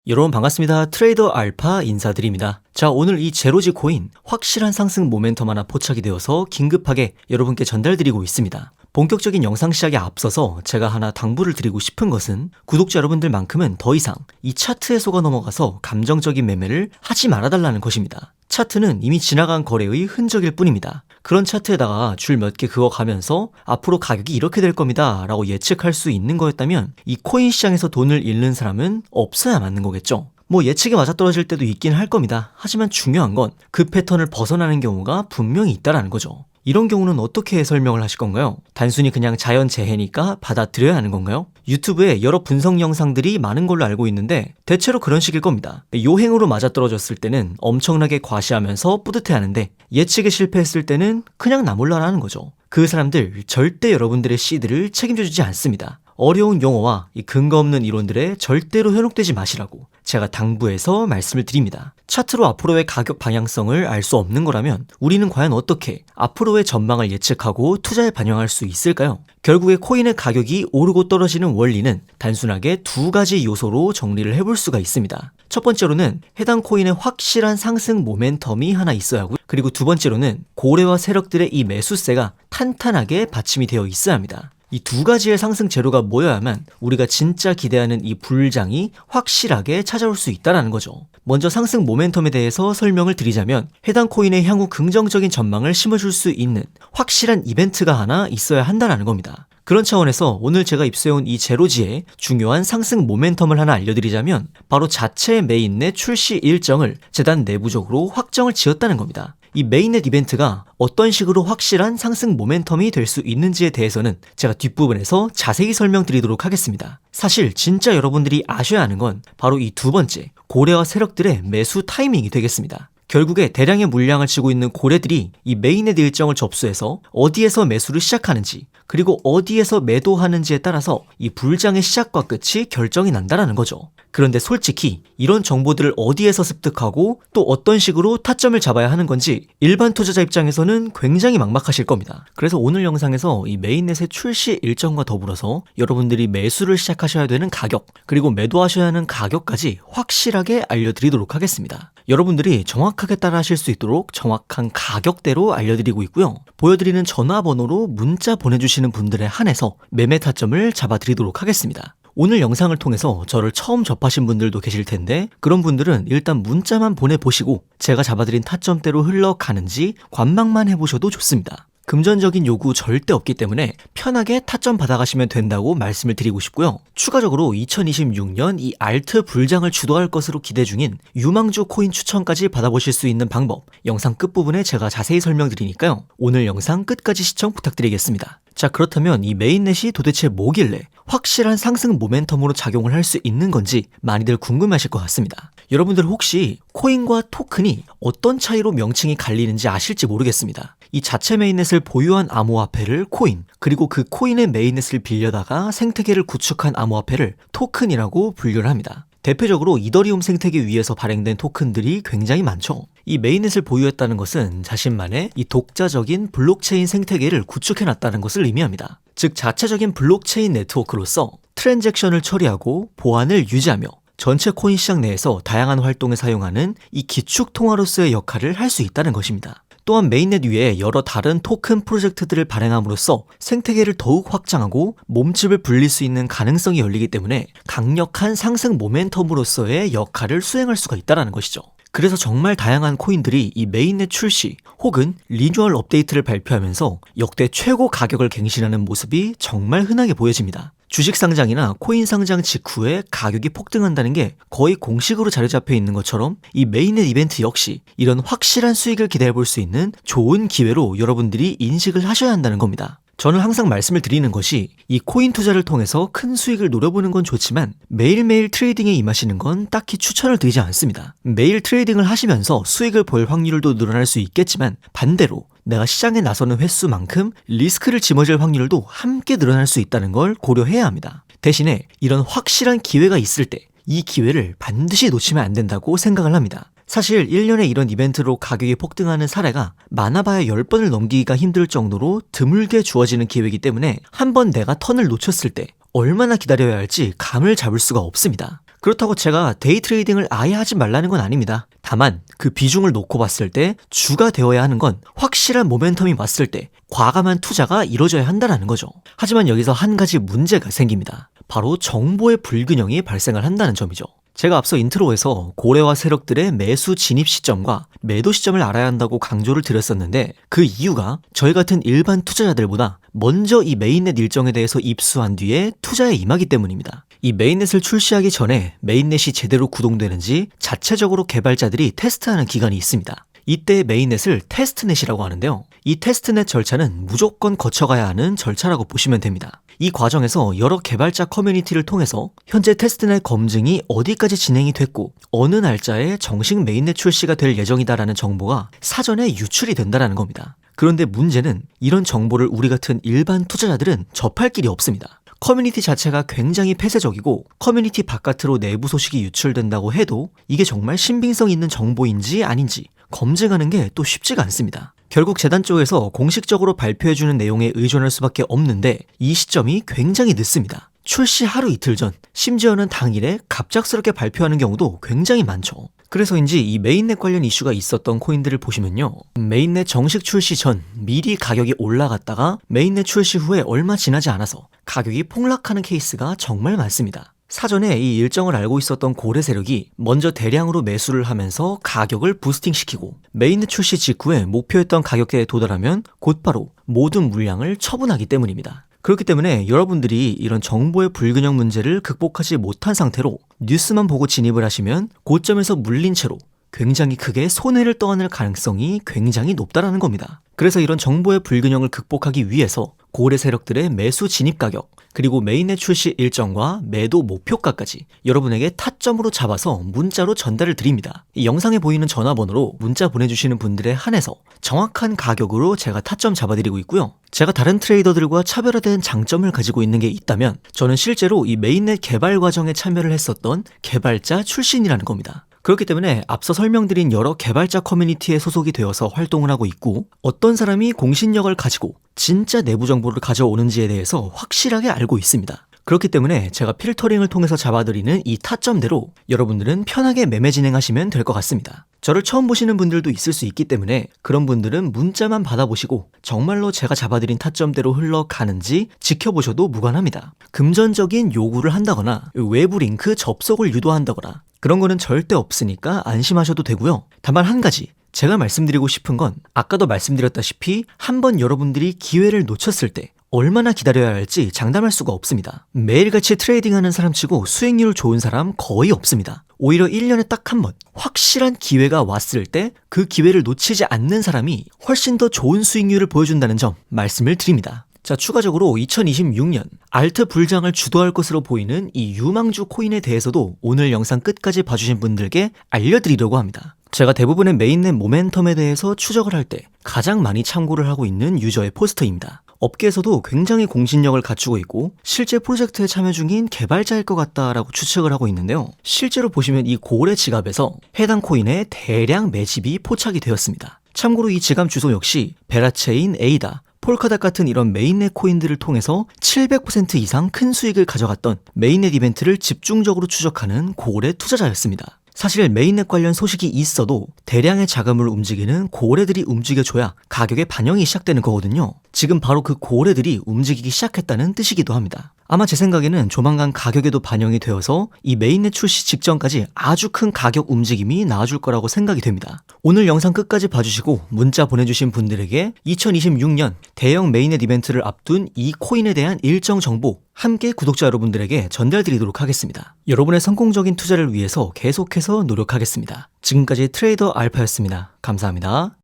여러분 반갑습니다. 트레이더 알파 인사드립니다. 자, 오늘 이 제로지 코인 확실한 상승 모멘텀 하나 포착이 되어서 긴급하게 여러분께 전달드리고 있습니다. 본격적인 영상 시작에 앞서서 제가 하나 당부를 드리고 싶은 것은 구독자 여러분들만큼은 더 이상 이 차트에 속아 넘어가서 감정적인 매매를 하지 말아달라는 것입니다. 차트는 이미 지나간 거래의 흔적일 뿐입니다. 그런 차트에다가 줄 몇 개 그어가면서 앞으로 가격이 이렇게 될 겁니다 라고 예측할 수 있는 거였다면 이 코인 시장에서 돈을 잃는 사람은 없어야 맞는 거겠죠. 뭐 예측이 맞아떨어질 때도 있긴 할 겁니다. 하지만 중요한 건 그 패턴을 벗어나는 경우가 분명히 있다라는 거죠. 이런 경우는 어떻게 설명을 하실 건가요? 단순히 그냥 자연재해니까 받아들여야 하는 건가요? 유튜브에 여러 분석 영상들이 많은 걸로 알고 있는데 대체로 그런 식일 겁니다. 요행으로 맞아떨어졌을 때는 엄청나게 과시하면서 뿌듯해하는데 예측에 실패했을 때는 그냥 나 몰라라는 거죠. 그 사람들 절대 여러분들의 시드를 책임져주지 않습니다. 어려운 용어와 이 근거 없는 이론들에 절대로 현혹되지 마시라고 제가 당부해서 말씀을 드립니다. 차트로 앞으로의 가격 방향성을 알 수 없는 거라면 우리는 과연 어떻게 앞으로의 전망을 예측하고 투자에 반영할 수 있을까요? 결국에 코인의 가격이 오르고 떨어지는 원리는 단순하게 두 가지 요소로 정리를 해볼 수가 있습니다. 첫 번째로는 해당 코인의 확실한 상승 모멘텀이 하나 있어야 하고요. 그리고 두 번째로는 고래와 세력들의 이 매수세가 탄탄하게 받침이 되어 있어야 합니다. 이 두 가지의 상승 재료가 모여야만 우리가 진짜 기대하는 이 불장이 확실하게 찾아올 수 있다는 거죠. 먼저 상승 모멘텀에 대해서 설명을 드리자면 해당 코인의 향후 긍정적인 전망을 심어줄 수 있는 확실한 이벤트가 하나 있어야 한다는 겁니다. 그런 차원에서 오늘 제가 입수해온 이 제로지의 중요한 상승 모멘텀을 하나 알려드리자면 바로 자체 메인넷 출시 일정을 재단 내부적으로 확정을 지었다는 겁니다. 이 메인넷 이벤트가 어떤 식으로 확실한 상승 모멘텀이 될 수 있는지에 대해서는 제가 뒷부분에서 자세히 설명드리도록 하겠습니다. 사실 진짜 여러분들이 아셔야 하는 건 바로 이 두 번째, 고래와 세력들의 매수 타이밍이 되겠습니다. 결국에 대량의 물량을 치고 있는 고래들이 이 메인넷 일정을 접수해서 어디에서 매수를 시작하는지 그리고 어디에서 매도하는지에 따라서 이 불장의 시작과 끝이 결정이 난다는 거죠. 그런데 솔직히 이런 정보들을 어디에서 습득하고 또 어떤 식으로 타점을 잡아야 하는 건지 일반 투자자 입장에서는 굉장히 막막하실 겁니다. 그래서 오늘 영상에서 이 메인넷의 출시 일정과 더불어서 여러분들이 매수를 시작하셔야 되는 가격 그리고 매도하셔야 하는 가격까지 확실하게 알려드리도록 하겠습니다. 여러분들이 정확하게 따라하실 수 있도록 정확한 가격대로 알려드리고 있고요. 보여드리는 전화번호로 문자 보내주시는 분들에 한해서 매매 타점을 잡아드리도록 하겠습니다. 오늘 영상을 통해서 저를 처음 접하신 분들도 계실 텐데 그런 분들은 일단 문자만 보내보시고 제가 잡아드린 타점대로 흘러가는지 관망만 해보셔도 좋습니다. 금전적인 요구 절대 없기 때문에 편하게 타점 받아가시면 된다고 말씀을 드리고 싶고요. 추가적으로 2026년 이 알트 불장을 주도할 것으로 기대 중인 유망주 코인 추천까지 받아보실 수 있는 방법 영상 끝부분에 제가 자세히 설명드리니까요. 오늘 영상 끝까지 시청 부탁드리겠습니다. 자, 그렇다면 이 메인넷이 도대체 뭐길래 확실한 상승 모멘텀으로 작용을 할 수 있는 건지 많이들 궁금하실 것 같습니다. 여러분들 혹시 코인과 토큰이 어떤 차이로 명칭이 갈리는지 아실지 모르겠습니다. 이 자체 메인넷을 보유한 암호화폐를 코인, 그리고 그 코인의 메인넷을 빌려다가 생태계를 구축한 암호화폐를 토큰이라고 분류를 합니다. 대표적으로 이더리움 생태계 위에서 발행된 토큰들이 굉장히 많죠. 이 메인넷을 보유했다는 것은 자신만의 이 독자적인 블록체인 생태계를 구축해놨다는 것을 의미합니다. 즉 자체적인 블록체인 네트워크로서 트랜잭션을 처리하고 보안을 유지하며 전체 코인 시장 내에서 다양한 활동에 사용하는 이 기축 통화로서의 역할을 할 수 있다는 것입니다. 또한 메인넷 위에 여러 다른 토큰 프로젝트들을 발행함으로써 생태계를 더욱 확장하고 몸집을 불릴 수 있는 가능성이 열리기 때문에 강력한 상승 모멘텀으로서의 역할을 수행할 수가 있다는 것이죠. 그래서 정말 다양한 코인들이 이 메인넷 출시 혹은 리뉴얼 업데이트를 발표하면서 역대 최고 가격을 갱신하는 모습이 정말 흔하게 보여집니다. 주식 상장이나 코인 상장 직후에 가격이 폭등한다는 게 거의 공식으로 자리 잡혀 있는 것처럼 이 메인넷 이벤트 역시 이런 확실한 수익을 기대해 볼 수 있는 좋은 기회로 여러분들이 인식을 하셔야 한다는 겁니다. 저는 항상 말씀을 드리는 것이 이 코인 투자를 통해서 큰 수익을 노려보는 건 좋지만 매일매일 트레이딩에 임하시는 건 딱히 추천을 드리지 않습니다. 매일 트레이딩을 하시면서 수익을 볼 확률도 늘어날 수 있겠지만 반대로 내가 시장에 나서는 횟수만큼 리스크를 짊어질 확률도 함께 늘어날 수 있다는 걸 고려해야 합니다. 대신에 이런 확실한 기회가 있을 때 이 기회를 반드시 놓치면 안 된다고 생각을 합니다. 사실 1년에 이런 이벤트로 가격이 폭등하는 사례가 많아봐야 10번을 넘기기가 힘들 정도로 드물게 주어지는 기회이기 때문에 한번 내가 턴을 놓쳤을 때 얼마나 기다려야 할지 감을 잡을 수가 없습니다. 그렇다고 제가 데이 트레이딩을 아예 하지 말라는 건 아닙니다. 다만 그 비중을 놓고 봤을 때 주가 되어야 하는 건 확실한 모멘텀이 왔을 때 과감한 투자가 이루어져야 한다는 거죠. 하지만 여기서 한 가지 문제가 생깁니다. 바로 정보의 불균형이 발생을 한다는 점이죠. 제가 앞서 인트로에서 고래와 세력들의 매수 진입 시점과 매도 시점을 알아야 한다고 강조를 드렸었는데 그 이유가 저희 같은 일반 투자자들보다 먼저 이 메인넷 일정에 대해서 입수한 뒤에 투자에 임하기 때문입니다. 이 메인넷을 출시하기 전에 메인넷이 제대로 구동되는지 자체적으로 개발자들이 테스트하는 기간이 있습니다. 이때의 메인넷을 테스트넷이라고 하는데요. 이 테스트넷 절차는 무조건 거쳐가야 하는 절차라고 보시면 됩니다. 이 과정에서 여러 개발자 커뮤니티를 통해서 현재 테스트넷 검증이 어디까지 진행이 됐고 어느 날짜에 정식 메인넷 출시가 될 예정이다라는 정보가 사전에 유출이 된다는 겁니다. 그런데 문제는 이런 정보를 우리 같은 일반 투자자들은 접할 길이 없습니다. 커뮤니티 자체가 굉장히 폐쇄적이고 커뮤니티 바깥으로 내부 소식이 유출된다고 해도 이게 정말 신빙성 있는 정보인지 아닌지 검증하는 게 또 쉽지가 않습니다. 결국 재단 쪽에서 공식적으로 발표해주는 내용에 의존할 수밖에 없는데 이 시점이 굉장히 늦습니다. 출시 하루 이틀 전, 심지어는 당일에 갑작스럽게 발표하는 경우도 굉장히 많죠. 그래서인지 이 메인넷 관련 이슈가 있었던 코인들을 보시면요. 메인넷 정식 출시 전 미리 가격이 올라갔다가 메인넷 출시 후에 얼마 지나지 않아서 가격이 폭락하는 케이스가 정말 많습니다. 사전에 이 일정을 알고 있었던 고래 세력이 먼저 대량으로 매수를 하면서 가격을 부스팅시키고 메인넷 출시 직후에 목표했던 가격대에 도달하면 곧바로 모든 물량을 처분하기 때문입니다. 그렇기 때문에 여러분들이 이런 정보의 불균형 문제를 극복하지 못한 상태로 뉴스만 보고 진입을 하시면 고점에서 물린 채로 굉장히 크게 손해를 떠안을 가능성이 굉장히 높다라는 겁니다. 그래서 이런 정보의 불균형을 극복하기 위해서 고래 세력들의 매수 진입 가격 그리고 메인넷 출시 일정과 매도 목표가까지 여러분에게 타점으로 잡아서 문자로 전달을 드립니다. 이 영상에 보이는 전화번호로 문자 보내주시는 분들에 한해서 정확한 가격으로 제가 타점 잡아드리고 있고요. 제가 다른 트레이더들과 차별화된 장점을 가지고 있는 게 있다면 저는 실제로 이 메인넷 개발 과정에 참여를 했었던 개발자 출신이라는 겁니다. 그렇기 때문에 앞서 설명드린 여러 개발자 커뮤니티에 소속이 되어서 활동을 하고 있고 어떤 사람이 공신력을 가지고 진짜 내부 정보를 가져오는지에 대해서 확실하게 알고 있습니다. 그렇기 때문에 제가 필터링을 통해서 잡아드리는 이 타점대로 여러분들은 편하게 매매 진행하시면 될 것 같습니다. 저를 처음 보시는 분들도 있을 수 있기 때문에 그런 분들은 문자만 받아보시고 정말로 제가 잡아드린 타점대로 흘러가는지 지켜보셔도 무관합니다. 금전적인 요구를 한다거나 외부 링크 접속을 유도한다거나 그런 거는 절대 없으니까 안심하셔도 되고요. 다만 한 가지 제가 말씀드리고 싶은 건 아까도 말씀드렸다시피 한번 여러분들이 기회를 놓쳤을 때 얼마나 기다려야 할지 장담할 수가 없습니다. 매일같이 트레이딩하는 사람치고 수익률 좋은 사람 거의 없습니다. 오히려 1년에 딱 한 번 확실한 기회가 왔을 때 그 기회를 놓치지 않는 사람이 훨씬 더 좋은 수익률을 보여준다는 점 말씀을 드립니다. 자, 추가적으로 2026년 알트 불장을 주도할 것으로 보이는 이 유망주 코인에 대해서도 오늘 영상 끝까지 봐주신 분들께 알려드리려고 합니다. 제가 대부분의 메인넷 모멘텀에 대해서 추적을 할 때 가장 많이 참고를 하고 있는 유저의 포스터입니다. 업계에서도 굉장히 공신력을 갖추고 있고 실제 프로젝트에 참여 중인 개발자일 것 같다라고 추측을 하고 있는데요. 실제로 보시면 이 고래 지갑에서 해당 코인의 대량 매집이 포착이 되었습니다. 참고로 이 지갑 주소 역시 베라체인, 에이다, 폴카닷 같은 이런 메인넷 코인들을 통해서 700% 이상 큰 수익을 가져갔던 메인넷 이벤트를 집중적으로 추적하는 고래 투자자였습니다. 사실 메인넷 관련 소식이 있어도 대량의 자금을 움직이는 고래들이 움직여줘야 가격의 반영이 시작되는 거거든요. 지금 바로 그 고래들이 움직이기 시작했다는 뜻이기도 합니다. 아마 제 생각에는 조만간 가격에도 반영이 되어서 이 메인넷 출시 직전까지 아주 큰 가격 움직임이 나와줄 거라고 생각이 됩니다. 오늘 영상 끝까지 봐주시고 문자 보내주신 분들에게 2026년 대형 메인넷 이벤트를 앞둔 이 코인에 대한 일정 정보 함께 구독자 여러분들에게 전달드리도록 하겠습니다. 여러분의 성공적인 투자를 위해서 계속해서 노력하겠습니다. 지금까지 트레이더 알파였습니다. 감사합니다.